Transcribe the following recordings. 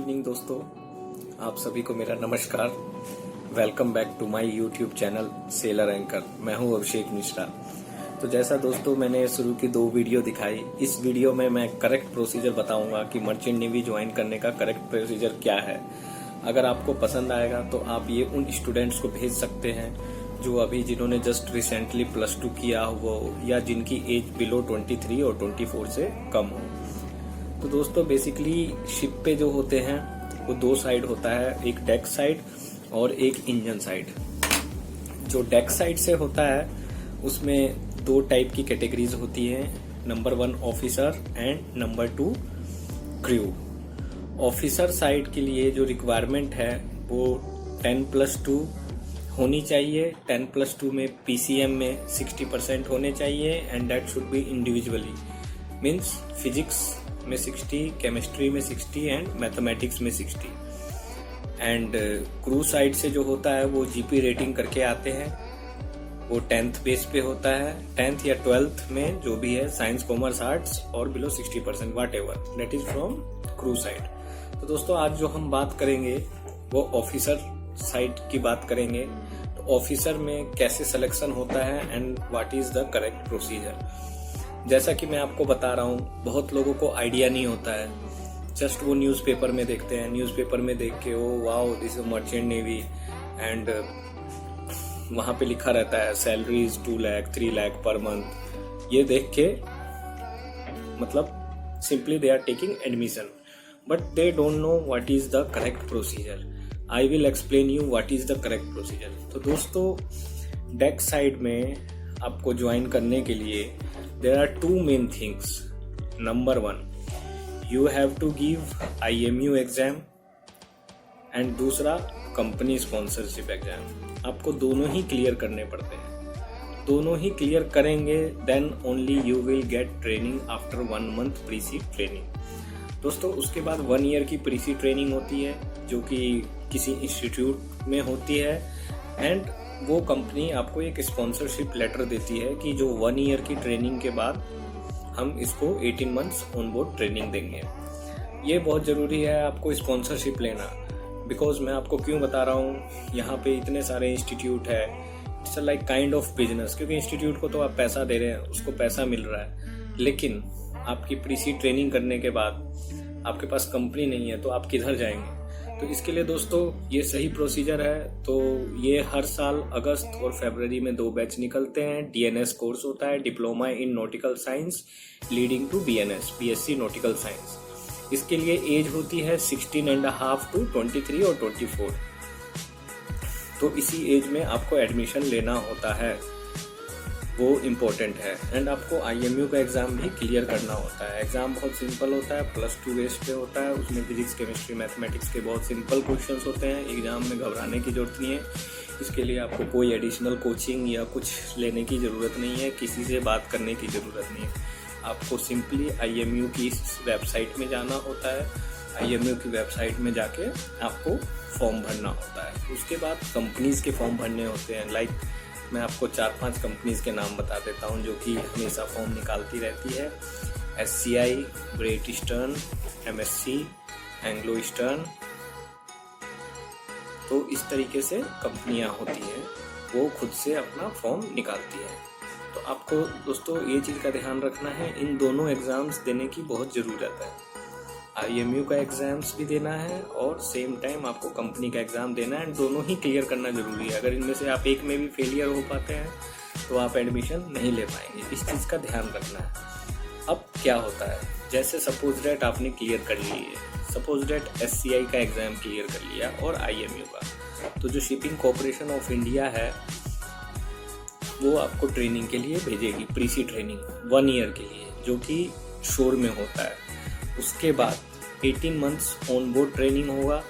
Evening दोस्तों, आप सभी को मेरा नमस्कार। Welcome back to my YouTube channel seller anchor. मैं हूं अभिषेक मिश्रा। तो जैसा दोस्तों मैंने शुरू की 2 वीडियो दिखाई, इस वीडियो में मैं करेक्ट प्रोसीजर बताऊंगा कि मर्चेंट नेवी ज्वाइन करने का करेक्ट प्रोसीजर क्या है। अगर आपको पसंद आएगा तो आप ये उन स्टूडेंट्स को भेज सकते हैं जो अभी जिन्होंने जस्ट रिसेंटली +2 किया हो या जिनकी एज बिलो 23 और 24 से कम हो। तो दोस्तों बेसिकली शिप पे जो होते हैं वो 2 साइड होता है, एक डेक साइड और एक इंजन साइड। जो डेक साइड से होता है उसमें 2 टाइप की कैटेगरीज होती हैं, number 1 officer and number 2 crew. Officer side के लिए जो रिक्वायरमेंट है वो 10+2 होनी चाहिए। 10+2 में PCM में 60% होने चाहिए and that should be individually, means physics में 60, केमिस्ट्री में 60 एंड मैथमेटिक्स में 60। एंड क्रू साइड से जो होता है वो GP रेटिंग करके आते हैं, वो 10th बेस पे होता है। 10th या 12th में जो भी है साइंस, कॉमर्स, आर्ट्स और below 60% whatever, that is from crew side. तो दोस्तों आज जो हम बात करेंगे वो ऑफिसर साइड की बात करेंगे। तो ऑफिसर में कैसे सिलेक्शन होता है and what is the correct procedure. जैसा कि मैं आपको बता रहा हूँ, बहुत लोगों को आइडिया नहीं होता है, जस्ट वो न्यूज़पेपर में देखते हैं, न्यूज़पेपर में देख के oh wow this is merchant navy and वहाँ पे लिखा रहता है salary is 2 lakh 3 lakh per month. ये देख के मतलब simply they are taking admission, but they don't know what is the correct procedure. I will explain you what is the correct procedure. तो दोस्तों डेक साइड में आपको ज्वाइन करने के लिए there are 2 main things. Number 1, you have to give IMU exam and दूसरा company sponsorship exam. आपको दोनों ही क्लियर करने पड़ते हैं। दोनों ही क्लियर करेंगे then only you will get training after 1 month pre sea training. दोस्तों उसके बाद 1 year की प्रीसी ट्रेनिंग होती है जो कि किसी इंस्टीट्यूट में होती है एंड वो कंपनी आपको एक स्पॉन्सरशिप लेटर देती है कि जो 1 year की ट्रेनिंग के बाद हम इसको 18 months ऑन बोर्ड ट्रेनिंग देंगे। ये बहुत ज़रूरी है आपको स्पॉन्सरशिप लेना, बिकॉज मैं आपको क्यों बता रहा हूँ, यहाँ पे इतने सारे इंस्टीट्यूट है, it's like kind of business. क्योंकि इंस्टीट्यूट को तो आप पैसा दे रहे हैं, उसको पैसा मिल रहा है, लेकिन आपकी प्रीसी ट्रेनिंग करने के बाद आपके पास कंपनी नहीं है तो आप किधर जाएंगे। तो इसके लिए दोस्तों ये सही प्रोसीजर है। तो ये हर साल अगस्त और फरवरी में 2 बैच निकलते हैं। DNS कोर्स होता है, diploma in nautical science leading to BNS, BSc nautical science. इसके लिए एज होती है 16.5 to 23 और 24। तो इसी एज में आपको एडमिशन लेना होता है, वो इम्पोर्टेंट है। एंड आपको IMU का एग्ज़ाम भी क्लियर करना होता है। एग्ज़ाम बहुत सिंपल होता है, +2 बेस पे होता है। उसमें फिजिक्स, केमिस्ट्री, मैथमेटिक्स के बहुत सिंपल क्वेश्चंस होते हैं। एग्ज़ाम में घबराने की ज़रूरत नहीं है। इसके लिए आपको कोई एडिशनल कोचिंग या कुछ लेने की ज़रूरत नहीं है, किसी से बात करने की ज़रूरत नहीं है। आपको सिंपली IMU की इस वेबसाइट में जाना होता है। IMU की वेबसाइट में जाके आपको फॉर्म भरना होता है। उसके बाद कंपनीज़ के फॉर्म भरने होते हैं। लाइक मैं आपको 4-5 कंपनीज के नाम बता देता हूं जो कि हमेशा फॉर्म निकालती रहती है। SCI, great eastern, MSC, Anglo eastern. तो इस तरीके से कंपनियां होती हैं, वो खुद से अपना फॉर्म निकालती है। तो आपको दोस्तों ये चीज़ का ध्यान रखना है, इन दोनों एग्ज़ाम्स देने की बहुत ज़रूरत है। IMU का एग्ज़ाम्स भी देना है और सेम टाइम आपको कंपनी का एग्ज़ाम देना है। दोनों ही क्लियर करना ज़रूरी है। अगर इनमें से आप एक में भी फेलियर हो पाते हैं तो आप एडमिशन नहीं ले पाएंगे। इस चीज़ का ध्यान रखना है। अब क्या होता है, जैसे सपोज डेट आपने क्लियर कर ली है, सपोज डेट SCI का एग्ज़ाम क्लियर कर लिया और IMU का, तो जो शिपिंग कॉर्पोरेशन ऑफ इंडिया है वो आपको ट्रेनिंग के लिए भेजेगी, प्रीसी ट्रेनिंग 1 year के लिए, जो कि शोर में होता है। उसके बाद 18 months ऑन बोर्ड ट्रेनिंग होगा।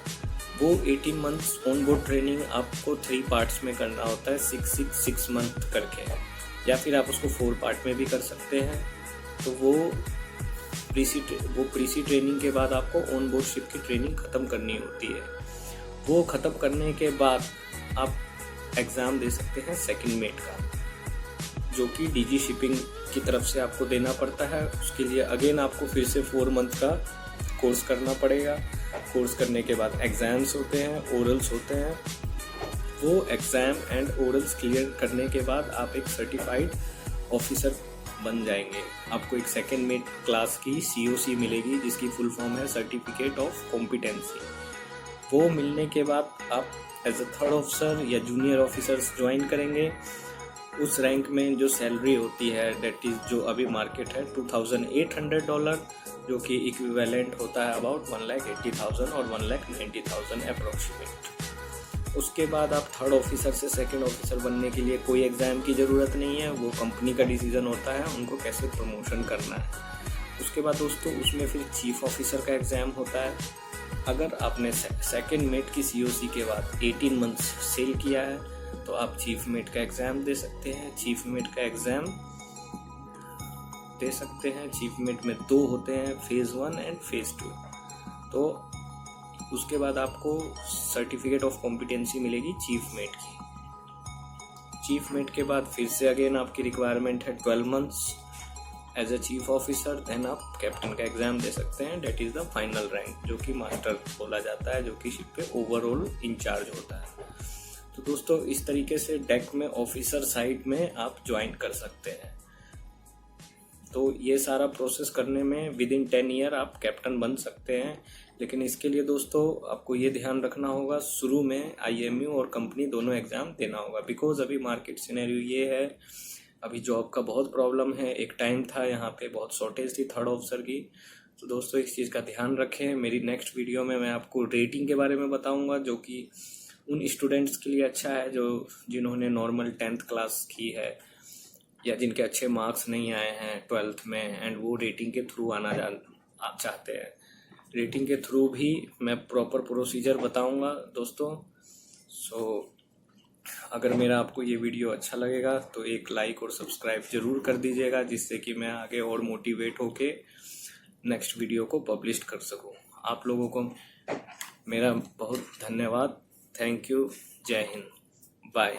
वो 18 months ऑन बोर्ड ट्रेनिंग आपको 3 पार्ट्स में करना होता है, 6 month करके, या फिर आप उसको 4 पार्ट में भी कर सकते हैं। तो वो प्रीसी ट्रेनिंग के बाद आपको ऑन बोर्ड शिप की ट्रेनिंग ख़त्म करनी होती है। वो ख़त्म करने के बाद आप एग्ज़ाम दे सकते हैं सेकंड मेट का, जो कि DG शिपिंग की तरफ से आपको देना पड़ता है। उसके लिए अगेन आपको फिर से 4 month का कोर्स करना पड़ेगा। कोर्स करने के बाद एग्ज़ाम्स होते हैं, ओरल्स होते हैं। वो एग्ज़ाम एंड ओरल्स क्लियर करने के बाद आप एक सर्टिफाइड ऑफिसर बन जाएंगे। आपको एक सेकेंड मेट क्लास की COC मिलेगी, जिसकी फुल फॉर्म है सर्टिफिकेट ऑफ कॉम्पिटेंसी। वो मिलने के बाद आप एज अ थर्ड ऑफिसर या जूनियर ऑफिसर्स ज्वाइन करेंगे। उस रैंक में जो सैलरी होती है डेट इज़ जो अभी मार्केट है $2,800, जो कि इक्विवेलेंट होता है अबाउट 1,80,000 और 1,90,000 अप्रोक्सीमेट। उसके बाद आप थर्ड ऑफिसर से सेकंड ऑफिसर बनने के लिए कोई एग्ज़ाम की ज़रूरत नहीं है, वो कंपनी का डिसीजन होता है उनको कैसे प्रमोशन करना है। उसके बाद दोस्तों उसमें फिर चीफ ऑफिसर का एग्ज़ाम होता है। अगर आपने सेकंड मेट की COC के बाद 18 मंथ्स सेल किया है तो आप चीफ मेट का एग्ज़ाम दे सकते हैं। चीफ मेट का एग्ज़ाम दे सकते हैं। चीफ मेट में 2 होते हैं, फेज़ 1 एंड फेज़ 2। तो उसके बाद आपको सर्टिफिकेट ऑफ कॉम्पिटेंसी मिलेगी चीफ मेट की। चीफ मेट के बाद फिर से अगेन आपकी रिक्वायरमेंट है 12 months as a chief officer. Then आप कैप्टन का एग्ज़ाम दे सकते हैं, that is the final rank, जो कि मास्टर बोला जाता है, जो कि शिप पे ओवरऑल इंचार्ज होता है। तो दोस्तों इस तरीके से डेक में ऑफिसर साइड में आप ज्वाइन कर सकते हैं। तो ये सारा प्रोसेस करने में विद इन 10 ईयर आप कैप्टन बन सकते हैं। लेकिन इसके लिए दोस्तों आपको ये ध्यान रखना होगा, शुरू में IMU और कंपनी दोनों एग्ज़ाम देना होगा। बिकॉज अभी मार्केट सिनेरियो ये है, अभी जॉब का बहुत प्रॉब्लम है। एक टाइम था यहाँ पे बहुत शॉर्टेज थी थर्ड ऑफिसर की। तो दोस्तों इस चीज़ का ध्यान रखें। मेरी नेक्स्ट वीडियो में मैं आपको रेटिंग के बारे में बताऊँगा, जो कि उन स्टूडेंट्स के लिए अच्छा है जिन्होंने नॉर्मल 10th क्लास की है या जिनके अच्छे मार्क्स नहीं आए हैं 12th में, एंड वो रेटिंग के थ्रू आना चाहते हैं। रेटिंग के थ्रू भी मैं प्रॉपर प्रोसीजर बताऊंगा दोस्तों। अगर मेरा आपको ये वीडियो अच्छा लगेगा तो एक लाइक और सब्सक्राइब ज़रूर कर दीजिएगा, जिससे कि मैं आगे और मोटिवेट होके नेक्स्ट वीडियो को पब्लिश कर सकूं। आप लोगों को मेरा बहुत धन्यवाद। Thank you. जय हिंद। बाय।